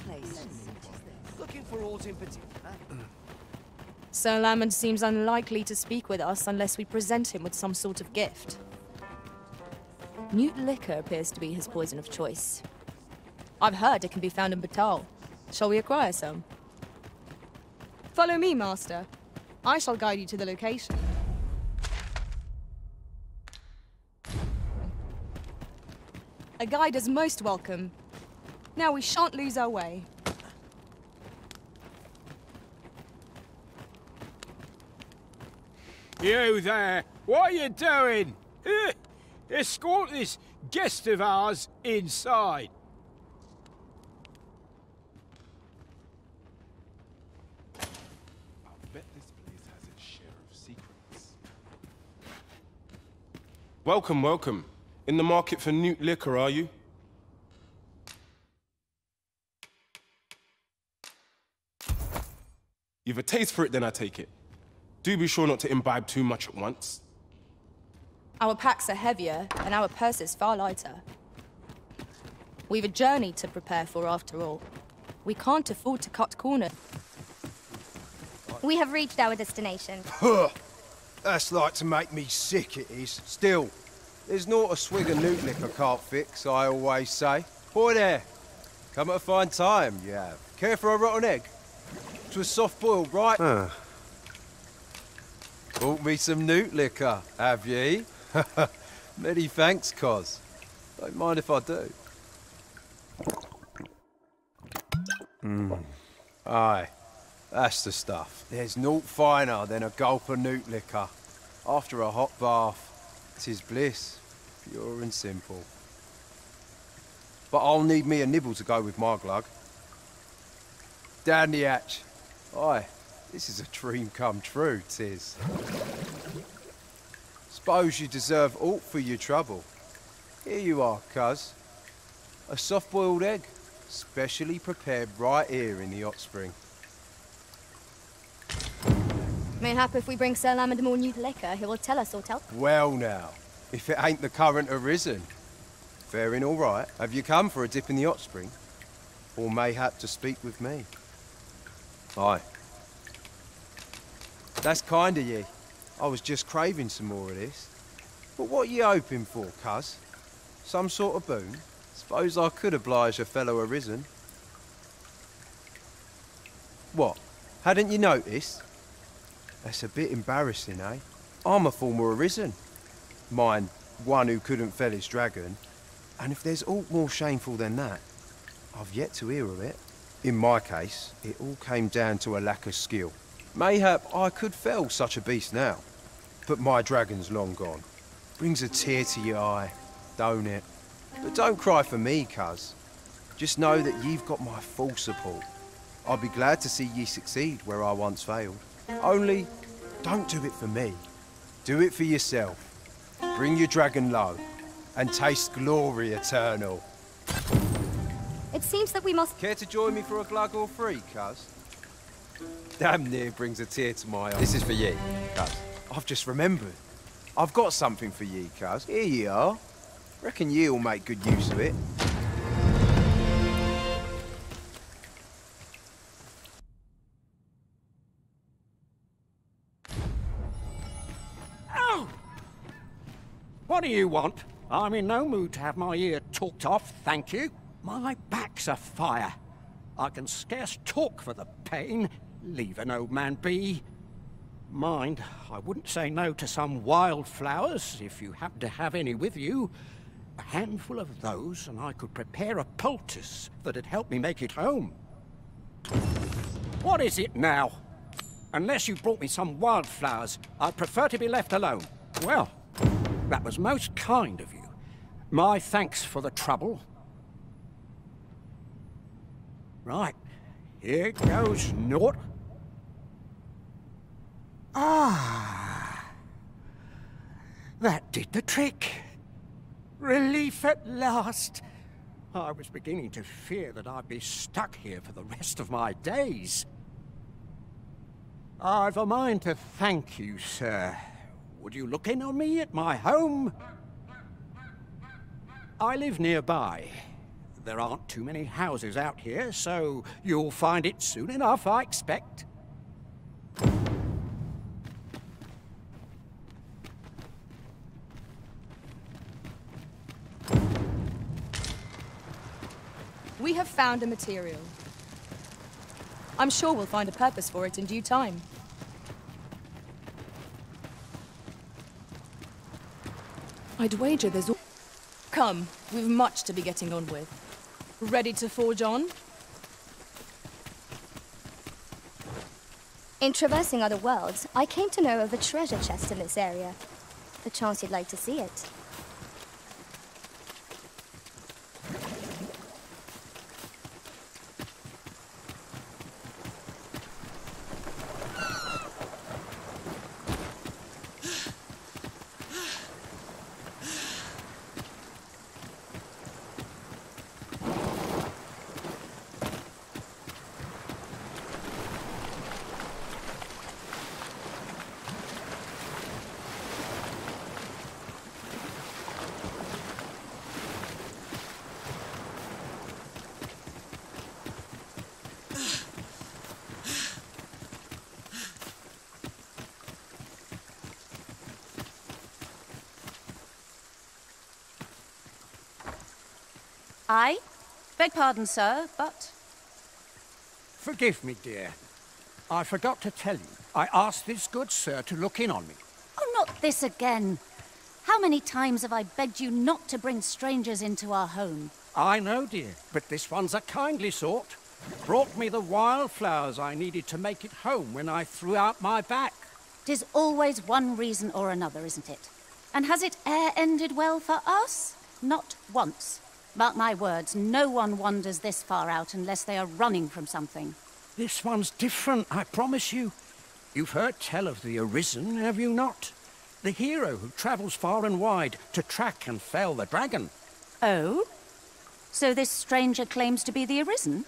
place? Looking for aught in particular? Sir Lamond seems unlikely to speak with us unless we present him with some sort of gift. Mute liquor appears to be his poison of choice. I've heard it can be found in Batal. Shall we acquire some? Follow me, Master. I shall guide you to the location. A guide is most welcome. Now we shan't lose our way. You there! What are you doing? Escort this guest of ours inside. I'll bet this place has its share of secrets. Welcome, welcome. In the market for Newt liquor, are you? You've a taste for it, then I take it. Do be sure not to imbibe too much at once. Our packs are heavier, and our purses far lighter. We've a journey to prepare for, after all. We can't afford to cut corners. We have reached our destination. Huh. That's like to make me sick, it is. Still, there's not a swig of Newt liquor can't fix, I always say. Boy there, come at a fine time, you have. Care for a rotten egg? 'Twas soft-boiled, right? Bought me some Newt liquor, have ye? Many thanks, Cos. Don't mind if I do. Aye, that's the stuff. There's naught finer than a gulp of Newt liquor. After a hot bath, 'tis bliss, pure and simple. But I'll need me a nibble to go with my glug. Down the hatch. Aye, this is a dream come true, 'tis. Suppose you deserve aught for your trouble. Here you are, cuz. A soft-boiled egg, specially prepared right here in the hot spring. Mayhap if we bring Sir Lamond more Newt liquor, he will tell us or tell. Well now, if it ain't the current arisen. Faring all right. Have you come for a dip in the hot spring? Or mayhap to speak with me? Aye. That's kind of ye. I was just craving some more of this. But what are you hoping for, cuz? Some sort of boon? Suppose I could oblige a fellow arisen. What? Hadn't you noticed? That's a bit embarrassing, eh? I'm a former arisen. Mind, one who couldn't fell his dragon. And if there's aught more shameful than that, I've yet to hear of it. In my case, it all came down to a lack of skill. Mayhap I could fell such a beast now, but my dragon's long gone. Brings a tear to your eye, don't it? But don't cry for me, cuz. Just know that you've got my full support. I'll be glad to see ye succeed where I once failed. Only, don't do it for me. Do it for yourself. Bring your dragon low, and taste glory eternal. It seems that we must... Care to join me for a glug or free, cuz? Damn near brings a tear to my eye. This is for ye, cuz. I've just remembered. I've got something for ye, cuz. Here ye are. Reckon ye'll make good use of it. Oh! What do you want? I'm in no mood to have my ear talked off, thank you. My back's afire. I can scarce talk for the pain. Leave an old man be. Mind, I wouldn't say no to some wildflowers, if you happen to have any with you. A handful of those, and I could prepare a poultice that'd help me make it home. What is it now? Unless you brought me some wildflowers, I'd prefer to be left alone. Well, that was most kind of you. My thanks for the trouble. Right, here goes naught. Ah, that did the trick. Relief at last. I was beginning to fear that I'd be stuck here for the rest of my days. I've a mind to thank you, sir. Would you look in on me at my home? I live nearby. there aren't too many houses out here, so you'll find it soon enough, I expect. We have found a material. I'm sure we'll find a purpose for it in due time. I'd wager there's... Come, we've much to be getting on with. Ready to forge on? In traversing other worlds, I came to know of a treasure chest in this area. A chance you'd like to see it. I beg pardon, sir, but... Forgive me, dear. I forgot to tell you. I asked this good sir to look in on me. Oh, not this again. How many times have I begged you not to bring strangers into our home? I know, dear, but this one's a kindly sort. Brought me the wildflowers I needed to make it home when I threw out my back. 'Tis always one reason or another, isn't it? And has it e'er ended well for us? Not once. Mark my words, no one wanders this far out unless they are running from something. This one's different, I promise you. You've heard tell of the Arisen, have you not? The hero who travels far and wide to track and fell the dragon. Oh? So this stranger claims to be the Arisen?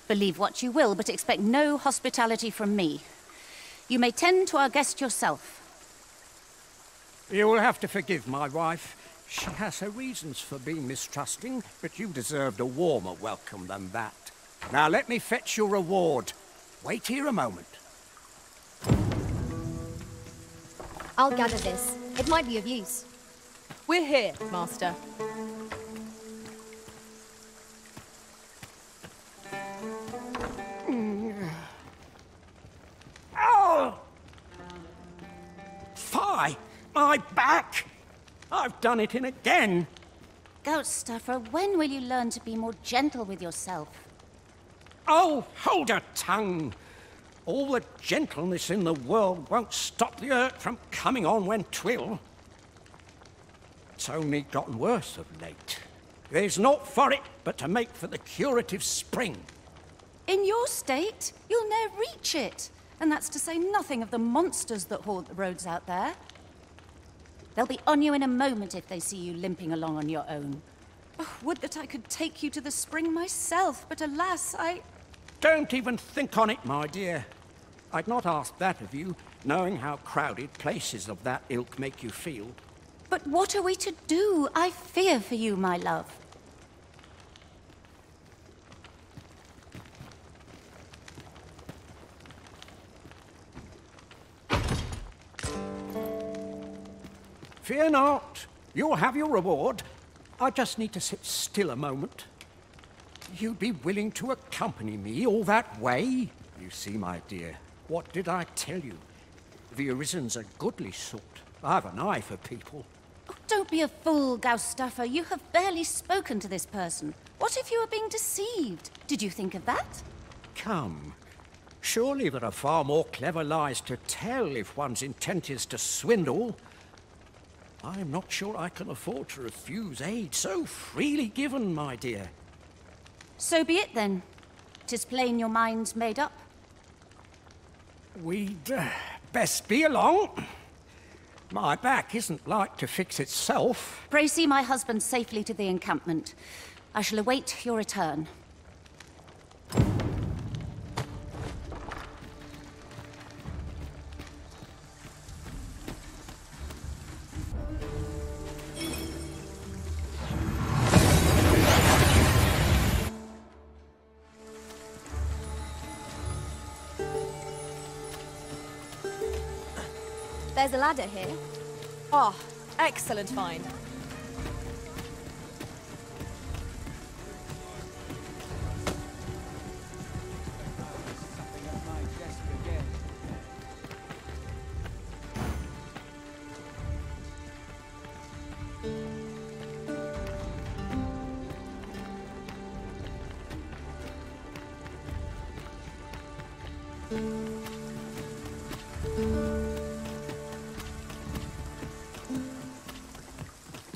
Believe what you will, but expect no hospitality from me. You may tend to our guest yourself. You will have to forgive my wife. She has her reasons for being mistrusting, but you deserved a warmer welcome than that. Now let me fetch your reward. Wait here a moment. I'll gather this. It might be of use. We're here, Master. Oh! Fie! My back! I've done it in again. Goat stuffer, when will you learn to be more gentle with yourself? Oh, hold your tongue. All the gentleness in the world won't stop the hurt from coming on when 'twill. It's only gotten worse of late. There's naught for it but to make for the curative spring. In your state, you'll ne'er reach it. And that's to say nothing of the monsters that haunt the roads out there. They'll be on you in a moment if they see you limping along on your own. Oh, would that I could take you to the spring myself, but alas, Don't even think on it, my dear. I'd not ask that of you, knowing how crowded places of that ilk make you feel. But what are we to do? I fear for you, my love. Fear not. You'll have your reward. I just need to sit still a moment. You'd be willing to accompany me all that way? You see, my dear, what did I tell you? The Arisen's a goodly sort. I've an eye for people. Oh, don't be a fool, Gaustuffer. You have barely spoken to this person. What if you were being deceived? Did you think of that? Come. Surely there are far more clever lies to tell if one's intent is to swindle. I'm not sure I can afford to refuse aid so freely given, my dear. So be it then. 'Tis plain your mind's made up. We'd best be along. My back isn't like to fix itself. Pray see my husband safely to the encampment. I shall await your return. There's a ladder here. Ah, excellent find.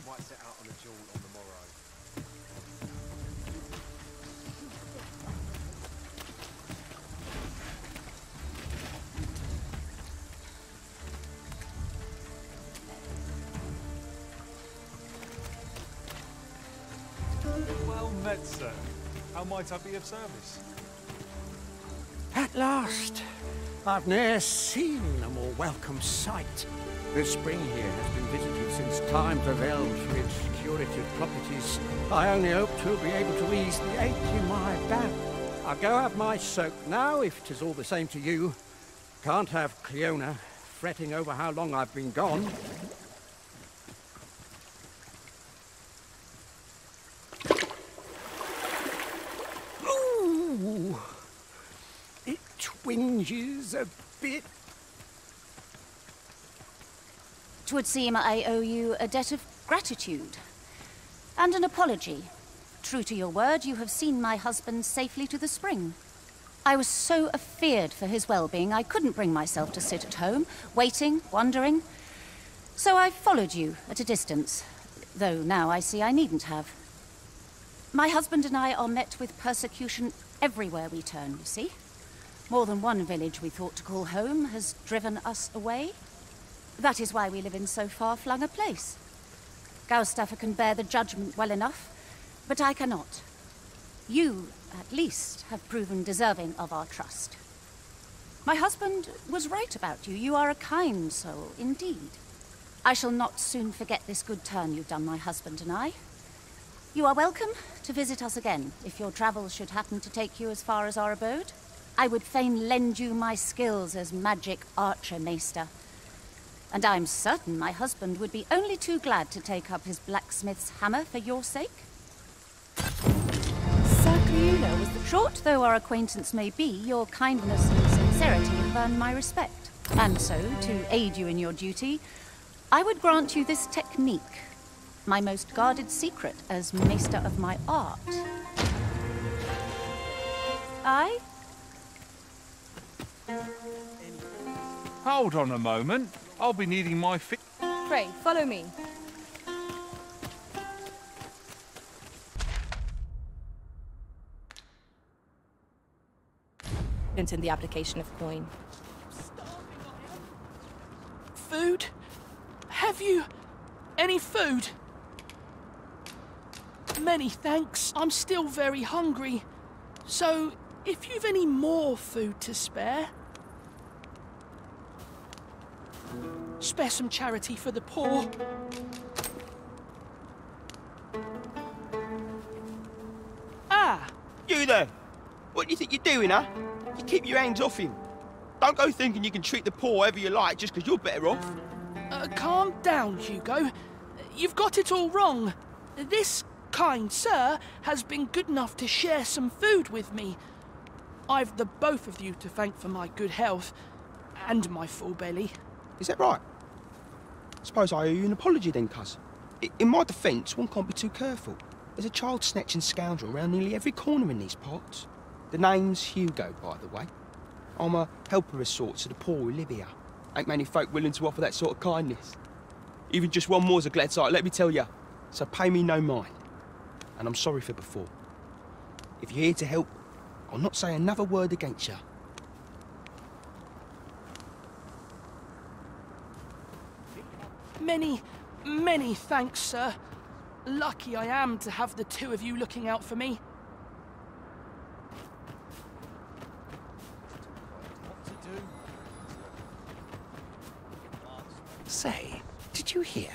Might set out on a jaunt on the morrow. Well met, sir. How might I be of service? At last! I've ne'er seen a more welcome sight. The spring here has been visited since time prevailed for its curative properties. I only hope to be able to ease the ache in my back. I'll go have my soak now, if 'tis all the same to you. Can't have Cleona fretting over how long I've been gone. Ooh! It twinges a bit. 'Twould seem I owe you a debt of gratitude. And an apology. True to your word, you have seen my husband safely to the spring. I was so afeard for his well-being, I couldn't bring myself to sit at home, waiting, wondering. So I followed you at a distance, though now I see I needn't have. My husband and I are met with persecution everywhere we turn, you see. More than one village we thought to call home has driven us away. That is why we live in so far-flung a place. Gaustaffer can bear the judgment well enough, but I cannot. You, at least, have proven deserving of our trust. My husband was right about you. You are a kind soul, indeed. I shall not soon forget this good turn you've done my husband and I. You are welcome to visit us again, if your travels should happen to take you as far as our abode. I would fain lend you my skills as magic archer, Maester. And I'm certain my husband would be only too glad to take up his blacksmith's hammer for your sake. Sir Cleona was the short though our acquaintance may be, your kindness and sincerity have earned my respect. And so, to aid you in your duty, I would grant you this technique, my most guarded secret as maester of my art. Aye? Hold on a moment. I'll be needing my Pray, follow me. In the application of coin. Food? Have you any food? Many thanks. I'm still very hungry. So, if you've any more food to spare, spare some charity for the poor. Ah! You there! What do you think you're doing, huh? You keep your hands off him. Don't go thinking you can treat the poor however you like just because you're better off. Calm down, Hugo. You've got it all wrong. This kind sir has been good enough to share some food with me. I've the both of you to thank for my good health and my full belly. Is that right? Suppose I owe you an apology then, cuz. In my defence, one can't be too careful. There's a child-snatching scoundrel around nearly every corner in these parts. The name's Hugo, by the way. I'm a helper of sorts to the poor who live here. Ain't many folk willing to offer that sort of kindness. Even just one more's a glad sight, let me tell ya. So pay me no mind. And I'm sorry for before. If you're here to help, I'll not say another word against ya. Many thanks, sir. Lucky I am to have the two of you looking out for me. Say, did you hear?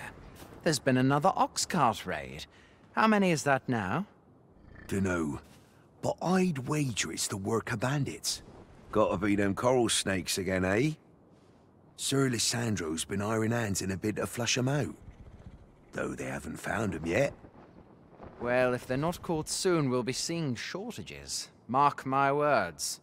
There's been another ox cart raid. How many is that now? Dunno, but I'd wager it's the work of bandits. Gotta be them coral snakes again, eh? Sir Lissandro's been iron hands in a bid to flush 'em out. Though they haven't found 'em yet. Well, if they're not caught soon, we'll be seeing shortages. Mark my words.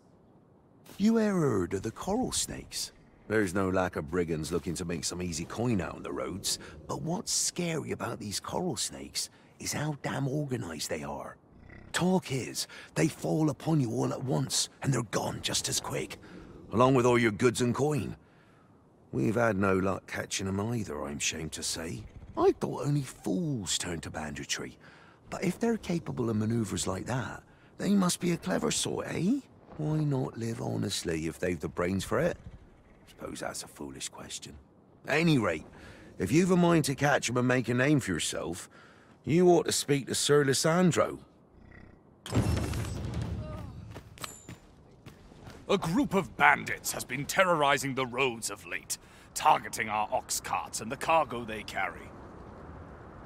You ever heard of the coral snakes? There's no lack of brigands looking to make some easy coin out on the roads. But what's scary about these coral snakes is how damn organized they are. Talk is, they fall upon you all at once, and they're gone just as quick, along with all your goods and coin. We've had no luck catching them either, I'm ashamed to say. I thought only fools turned to banditry. But if they're capable of maneuvers like that, they must be a clever sort, eh? Why not live honestly if they've the brains for it? Suppose that's a foolish question. At any rate, if you've a mind to catch 'em and make a name for yourself, you ought to speak to Sir Lissandro. A group of bandits has been terrorizing the roads of late, targeting our ox carts and the cargo they carry.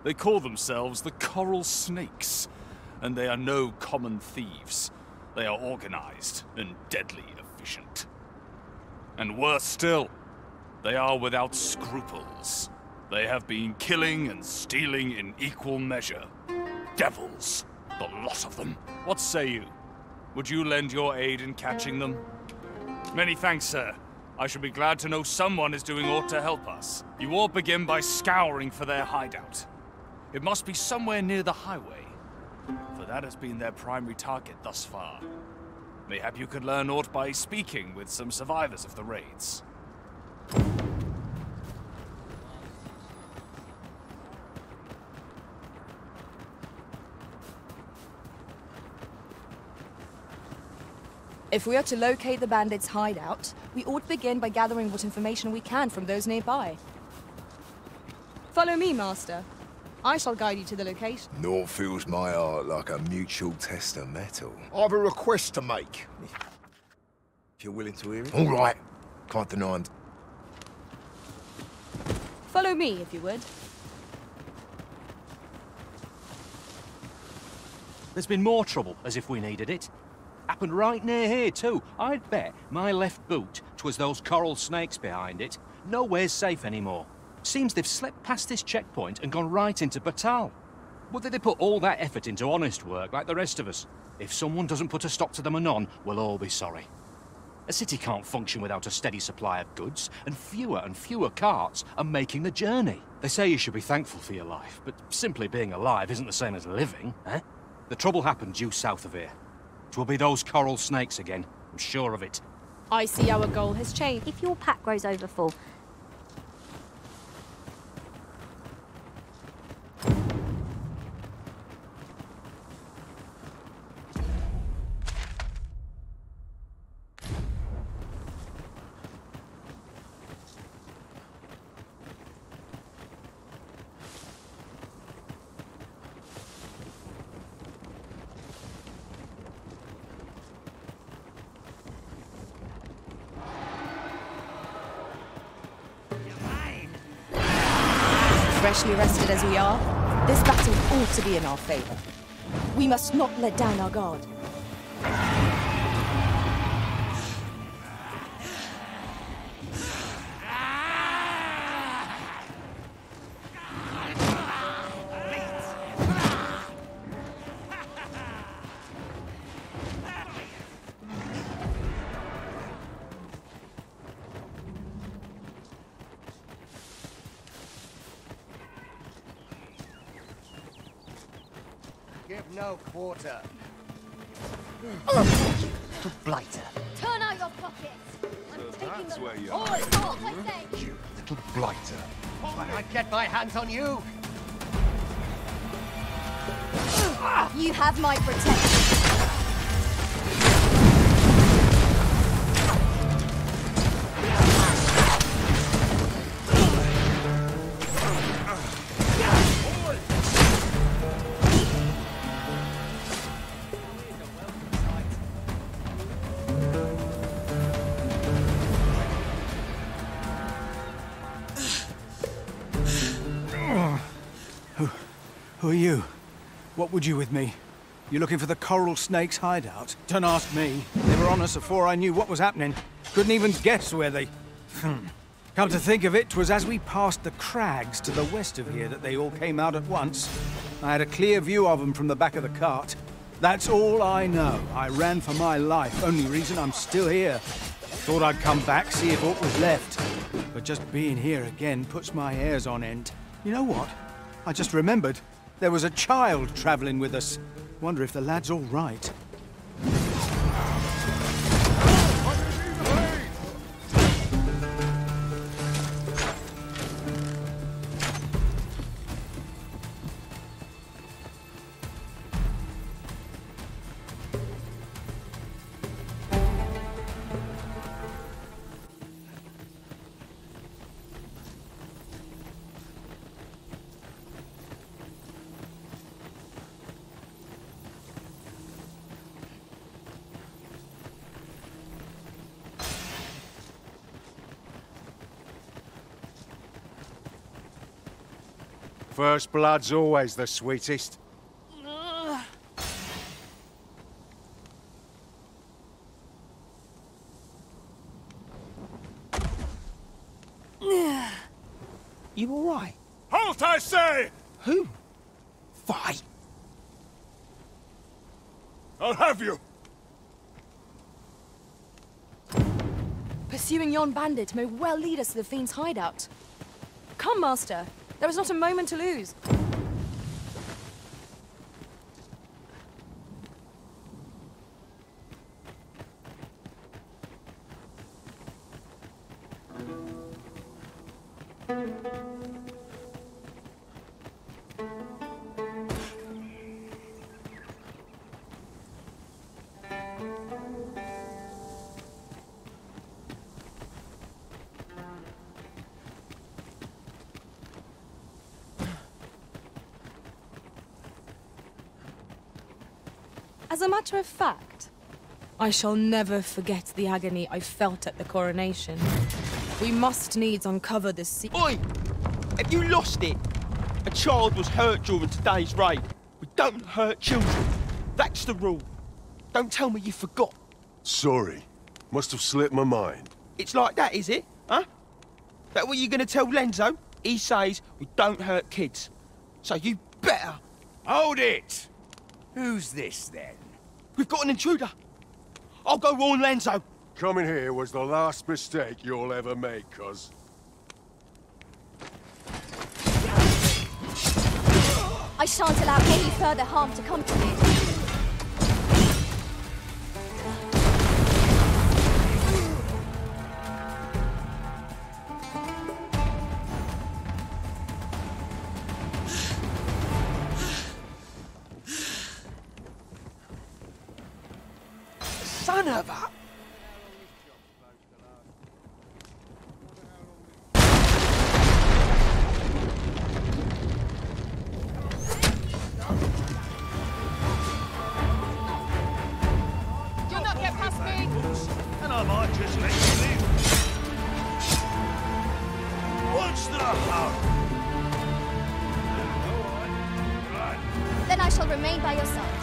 They call themselves the Coral Snakes, and they are no common thieves. They are organized and deadly efficient. And worse still, they are without scruples. They have been killing and stealing in equal measure. Devils, the lot of them. What say you? Would you lend your aid in catching them? Many thanks, sir. I shall be glad to know someone is doing aught to help us. You all begin by scouring for their hideout. It must be somewhere near the highway, for that has been their primary target thus far. Mayhap you could learn aught by speaking with some survivors of the raids. If we are to locate the bandits' hideout, we ought to begin by gathering what information we can from those nearby. Follow me, Master. I shall guide you to the location. Naught fills my heart like a mutual test of metal. I've a request to make. If you're willing to hear it. All right. Can't deny 'em. Follow me, if you would. There's been more trouble, as if we needed it. Happened right near here, too. I'd bet my left boot 'twas those coral snakes behind it. Nowhere's safe anymore. Seems they've slipped past this checkpoint and gone right into Batal. Would they put all that effort into honest work like the rest of us? If someone doesn't put a stop to them anon, we'll all be sorry. A city can't function without a steady supply of goods, and fewer carts are making the journey. They say you should be thankful for your life, but simply being alive isn't the same as living, eh? The trouble happened due south of here. 'Twill be those coral snakes again, I'm sure of it. I see our goal has changed. If your pack grows over full, freshly rested as we are, this battle ought to be in our favor. We must not let down our guard. Give no quarter. Blighter. turn out your pockets. I'm taking that's them where you all. are. It's what I say. You little blighter. When I get my hands on you, You have my protection. Who are you? What would you with me? You looking for the Coral Snake's hideout? Don't ask me. They were on us before I knew what was happening. Couldn't even guess where they... Come to think of it, 'twas as we passed the crags to the west of here that they all came out at once. I had a clear view of them from the back of the cart. That's all I know. I ran for my life. Only reason I'm still here. Thought I'd come back, see if aught was left. But just being here again puts my hairs on end. You know what? I just remembered. There was a child travelling with us. Wonder if the lad's all right. First blood's always the sweetest. You all right? Halt, I say! Who? Fight! I'll have you! Pursuing yon bandit may well lead us to the Fiend's hideout. Come, Master. There is not a moment to lose. As a matter of fact, I shall never forget the agony I felt at the coronation. We must needs uncover this secret. Oi! Have you lost it? A child was hurt during today's raid. We don't hurt children. That's the rule. Don't tell me you forgot. Sorry. Must have slipped my mind. It's like that, is it? Huh? That what you're gonna tell Lenzo? He says we don't hurt kids. So you better... Hold it! Who's this, then? We've got an intruder. I'll go warn Lenzo. Coming here was the last mistake you'll ever make, cuz. I shan't allow any further harm to come to you. Son of a... You'll not get past me! And I might just let you live. What's the harm? Then I shall remain by your side.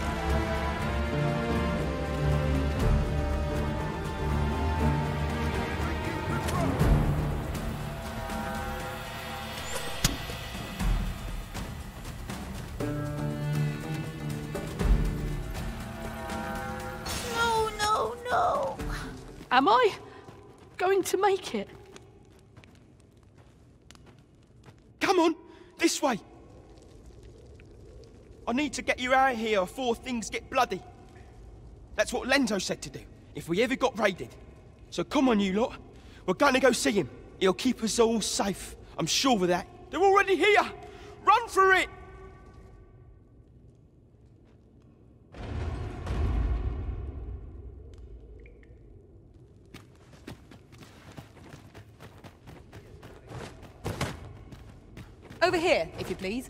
No. Am I going to make it? Come on, this way. I need to get you out of here before things get bloody. That's what Lenzo said to do, if we ever got raided. So come on, you lot. We're gonna go see him. He'll keep us all safe. I'm sure of that. They're already here. Run for it! Over here, if you please.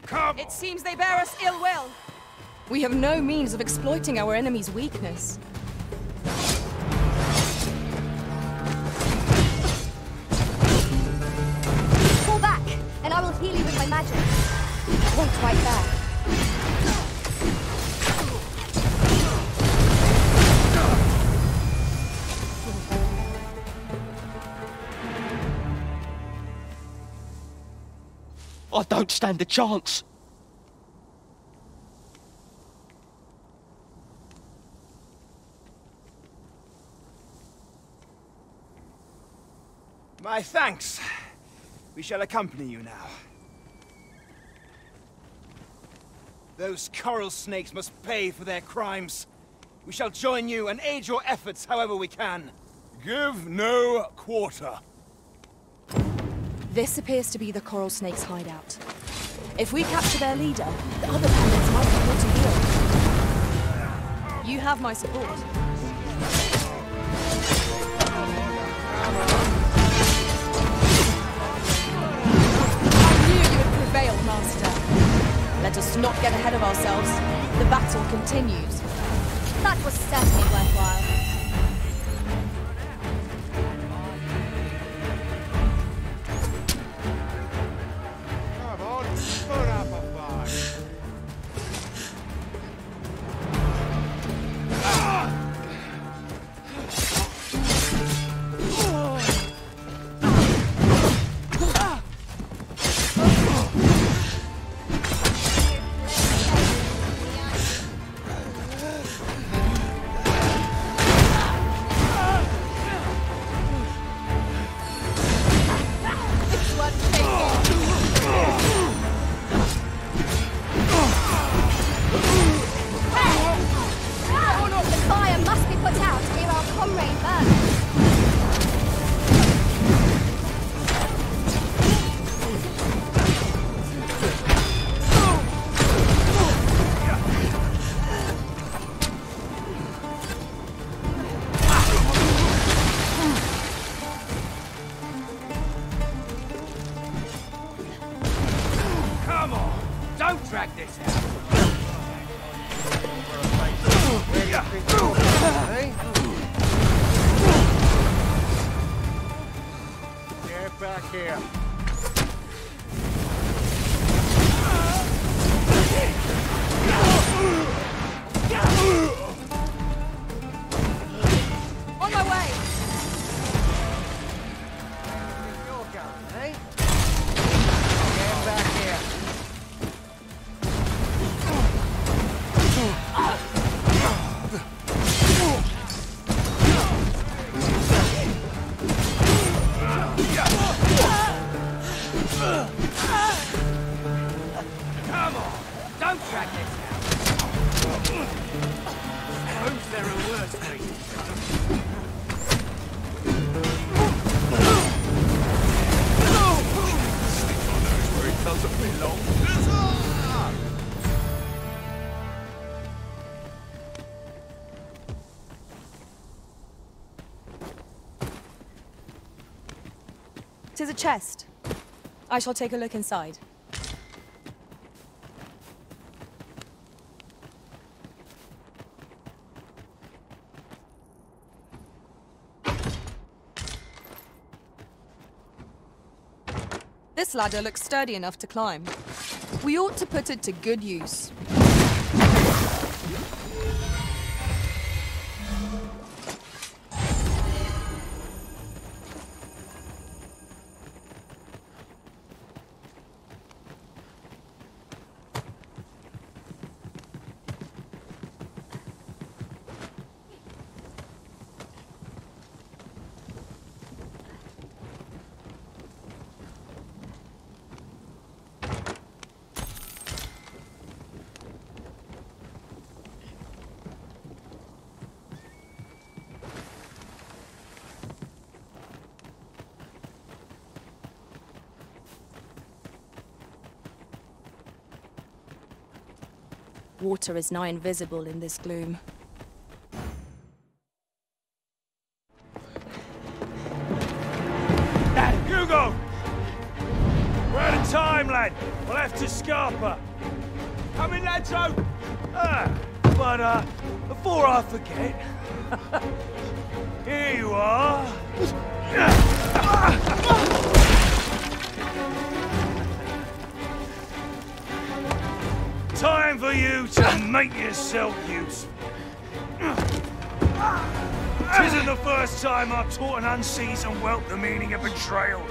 Come! It seems they bear us ill will. We have no means of exploiting our enemy's weakness. magic. Wait right there. I don't stand a chance. My thanks. We shall accompany you now. Those coral snakes must pay for their crimes. We shall join you and aid your efforts however we can. Give no quarter. This appears to be the coral snake's hideout. If we capture their leader, the other bandits might be able to heal. You have my support. I knew you would prevail, Master. Let us not get ahead of ourselves. The battle continues. That was certainly worthwhile. Tis a chest. I shall take a look inside. This ladder looks sturdy enough to climb. We ought to put it to good use. Water is nigh invisible in this gloom. Hugo! We're out of time, lad. We'll have to scarper. Come in, lads, but before I forget, here you are. time for you to make yourself useful. Tisn't the first time I've taught an unseasoned whelp the meaning of betrayal.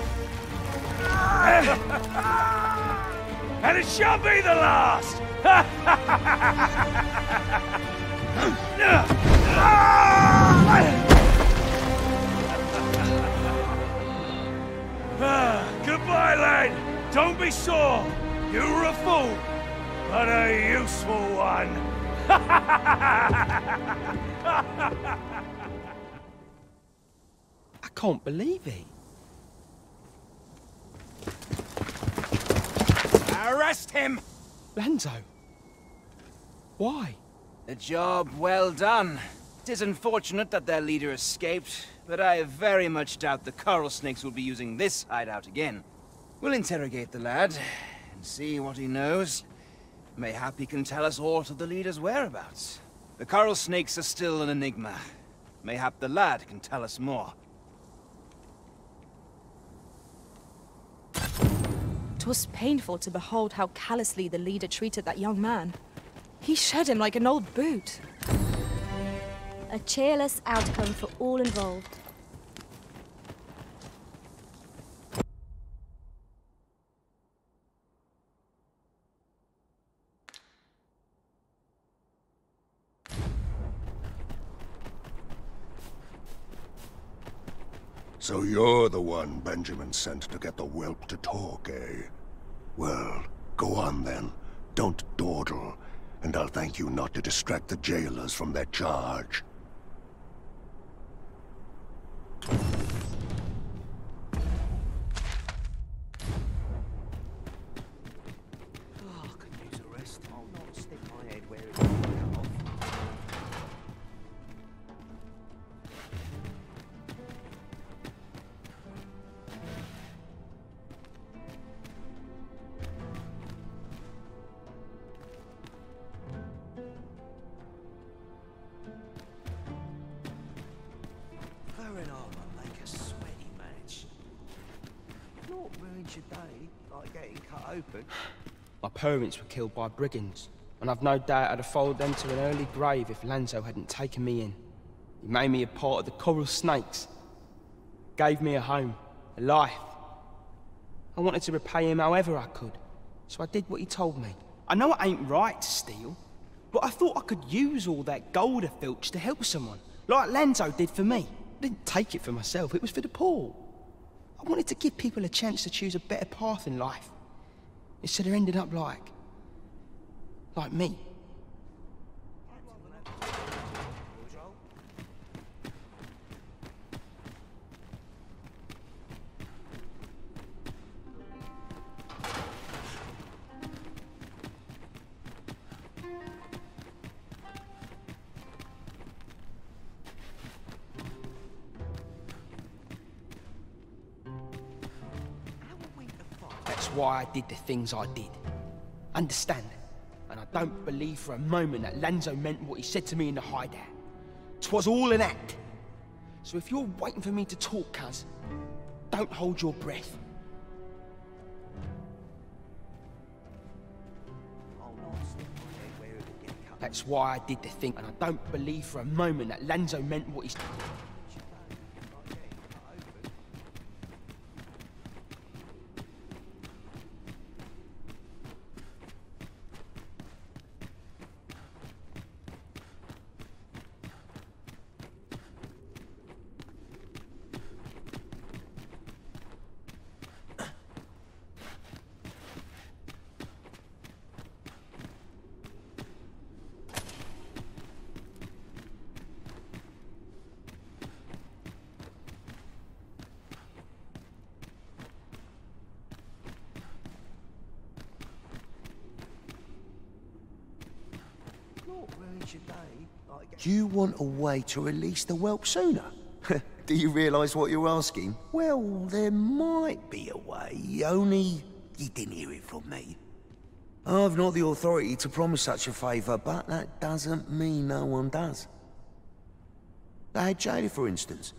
And it shall be the last! Goodbye, lad. Don't be sore. You were a fool, but a useful one. I can't believe it. Arrest him! Lanzo. Why? A job well done. It is unfortunate that their leader escaped, but I very much doubt the coral snakes will be using this hideout again. We'll interrogate the lad and see what he knows. Mayhap he can tell us aught of the leader's whereabouts. The coral snakes are still an enigma. Mayhap the lad can tell us more. 'Twas painful to behold how callously the leader treated that young man. He shed him like an old boot. A cheerless outcome for all involved. So you're the one Benjamin sent to get the whelp to talk, eh? Well, go on then. Don't dawdle, and I'll thank you not to distract the jailers from their charge. My parents were killed by brigands, and I've no doubt I'd have followed them to an early grave if Lanzo hadn't taken me in. He made me a part of the coral snakes, gave me a home, a life. I wanted to repay him however I could, so I did what he told me. I know it ain't right to steal, but I thought I could use all that gold I filched to help someone, like Lanzo did for me. I didn't take it for myself, it was for the poor. I wanted to give people a chance to choose a better path in life, instead of ending up like me. That's why I did the things I did. Understand? And I don't believe for a moment that Lanzo meant what he said to me in the hideout. 'Twas all an act. So if you're waiting for me to talk, cuz, don't hold your breath. That's why I did the thing, and I don't believe for a moment that Lanzo meant what he said. You want a way to release the whelp sooner? Do you realise what you're asking? Well, there might be a way, only you didn't hear it from me. I've not the authority to promise such a favour, but that doesn't mean no one does. The head jailer, for instance.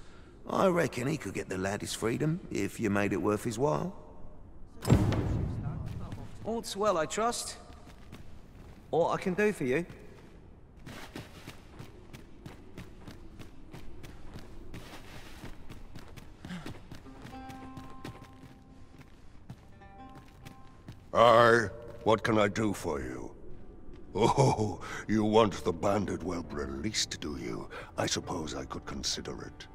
I reckon he could get the lad his freedom, if you made it worth his while. All's well, I trust. What I can do for you? Aye, what can I do for you? Oh, you want the bandit whelp released, do you? I suppose I could consider it.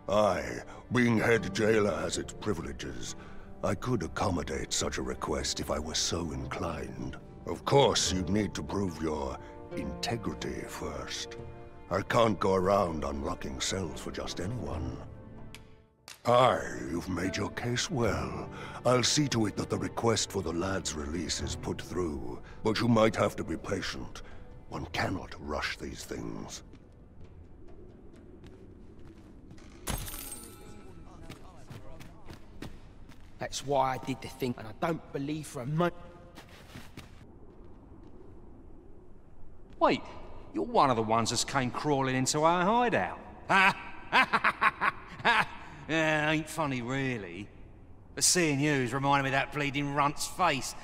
Aye, being head jailer has its privileges. I could accommodate such a request if I were so inclined. Of course, you'd need to prove your integrity first. I can't go around unlocking cells for just anyone. Aye, you've made your case well. I'll see to it that the request for the lad's release is put through. But you might have to be patient. One cannot rush these things. That's why I did the thing, and I don't believe for a moment. Wait, you're one of the ones that's came crawling into our hideout. Yeah, ain't funny really. But seeing you's reminded me of that bleeding runt's face.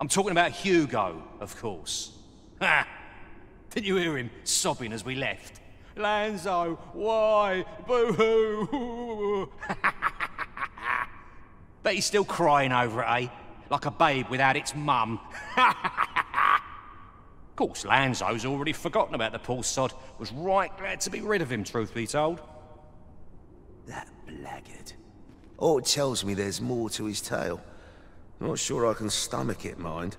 I'm talking about Hugo, of course. Didn't you hear him sobbing as we left? Lanzo, why? Boo-hoo! Bet he's still crying over it, eh? Like a babe without its mum. Of course, Lanzo's already forgotten about the poor sod. Was right glad to be rid of him, truth be told. That blackguard. Oh, it tells me there's more to his tale. Not sure I can stomach it, mind.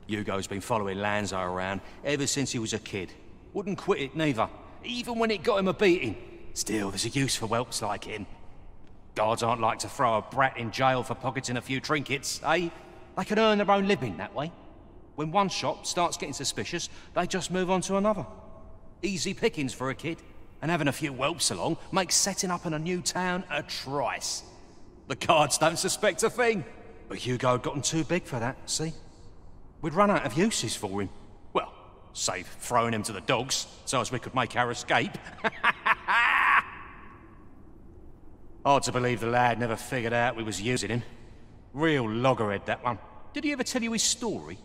Hugo's been following Lanzo around ever since he was a kid. Wouldn't quit it neither, even when it got him a beating. Still, there's a use for whelps like him. Guards aren't like to throw a brat in jail for pocketing a few trinkets, eh? They can earn their own living that way. When one shop starts getting suspicious, they just move on to another. Easy pickings for a kid, and having a few whelps along makes setting up in a new town a trice. The guards don't suspect a thing. But Hugo had gotten too big for that, see? We'd run out of uses for him. Well, save throwing him to the dogs, so as we could make our escape. Hard to believe the lad never figured out we was using him. Real loggerhead, that one. Did he ever tell you his story?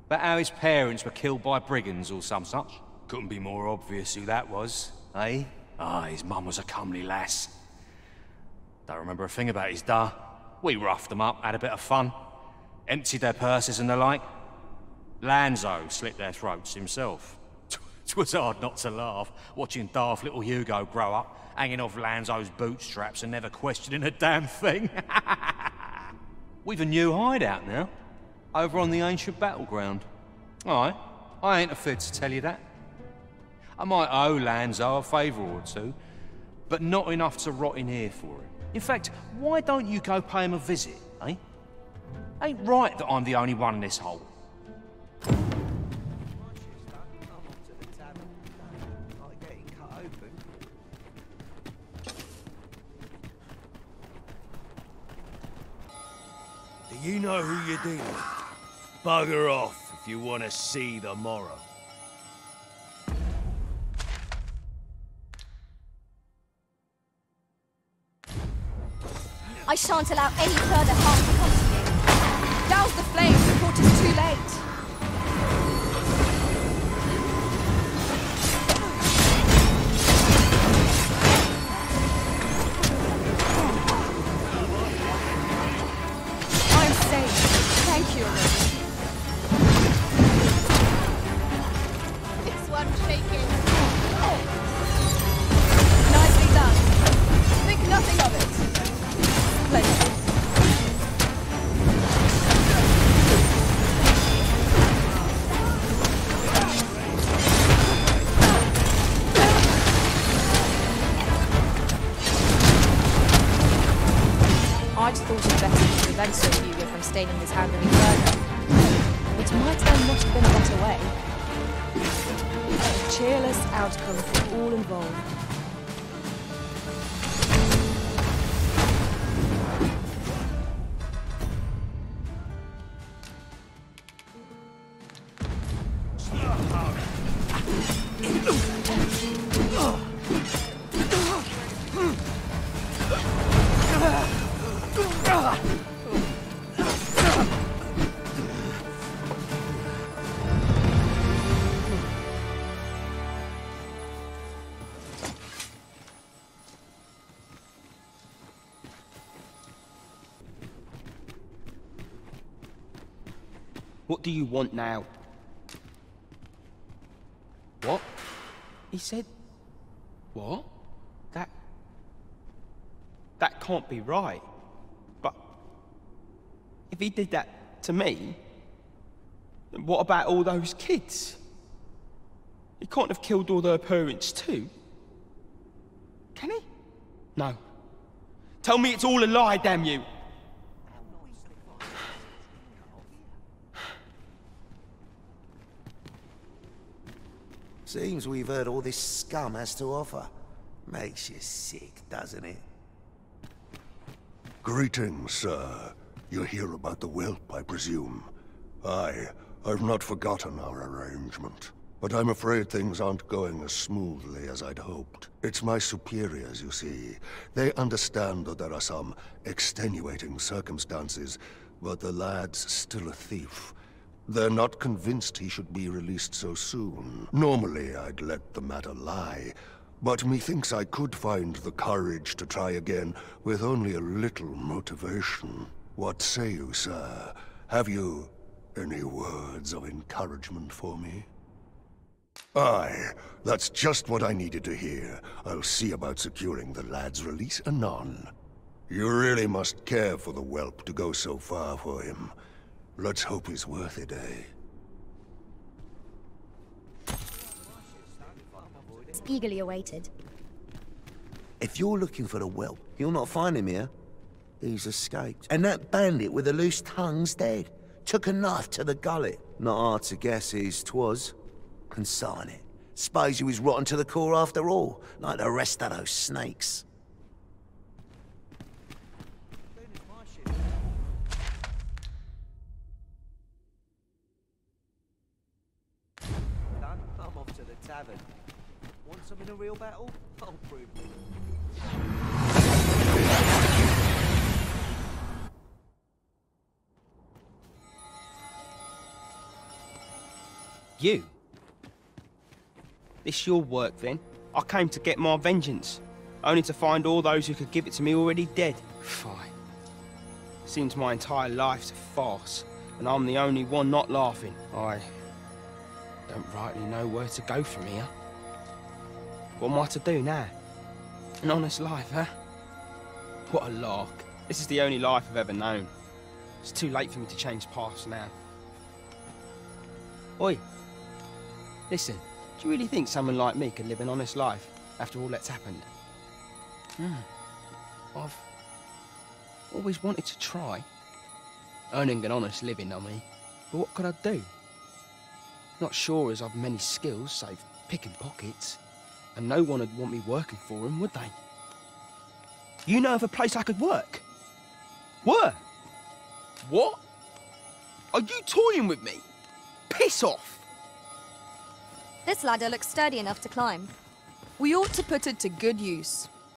About how his parents were killed by brigands or some such? Couldn't be more obvious who that was, eh? Ah, his mum was a comely lass. Don't remember a thing about his da. We roughed them up, had a bit of fun. Emptied their purses and the like. Lanzo slit their throats himself. 'Twas hard not to laugh, watching daft little Hugo grow up, hanging off Lanzo's bootstraps and never questioning a damn thing. We've a new hideout now, over on the ancient battleground. Aye, I ain't afraid to tell you that. I might owe Lanzo a favour or two, but not enough to rot in here for him. In fact, why don't you go pay him a visit, eh? Ain't right that I'm the only one in this hole. Do you know who you're dealing with? Bugger off if you want to see the morrow. I shan't allow any further harm to come to you. Douse the flames before 'tis too late. I'm safe. Thank you, Elizabeth. This one's shaking. Nicely done. Think nothing of it. Splendid. I'd thought it better to prevent Sir Hugo from staining his hand any further. It might then not have been a better way. A cheerless outcome for all involved. What do you want now? What? He said... What? That can't be right. But... if he did that to me... then what about all those kids? He can't have killed all their parents too. Can he? No. Tell me it's all a lie, damn you! Seems we've heard all this scum has to offer. Makes you sick, doesn't it? Greetings, sir. You hear about the whelp, I presume? I've not forgotten our arrangement. But I'm afraid things aren't going as smoothly as I'd hoped. It's my superiors, you see. They understand that there are some extenuating circumstances, but the lad's still a thief. They're not convinced he should be released so soon. Normally, I'd let the matter lie, but methinks I could find the courage to try again with only a little motivation. What say you, sir? Have you any words of encouragement for me? Aye, that's just what I needed to hear. I'll see about securing the lad's release anon. You really must care for the whelp to go so far for him. Let's hope he's worth it, eh? It's eagerly awaited. If you're looking for the whelp, you'll not find him here. He's escaped. And that bandit with the loose tongue's dead. Took a knife to the gullet. Not hard to guess whose 'twas. Consign it. Suppose he was rotten to the core after all, like the rest of those snakes. I'm off to the tavern. Want some in a real battle? I'll prove it. You? This your work, then? I came to get my vengeance, only to find all those who could give it to me already dead. Fine. Seems my entire life's a farce, and I'm the only one not laughing. I don't rightly know where to go from here. What am I to do now? An honest life, huh? What a lark. This is the only life I've ever known. It's too late for me to change paths now. Oi. Listen. Do you really think someone like me could live an honest life after all that's happened? I've always wanted to try. Earning an honest living, I mean. But what could I do? Not sure as I've many skills, save picking pockets. And no one would want me working for them, would they? You know of a place I could work? Where? What? Are you toying with me? Piss off! This ladder looks sturdy enough to climb. We ought to put it to good use.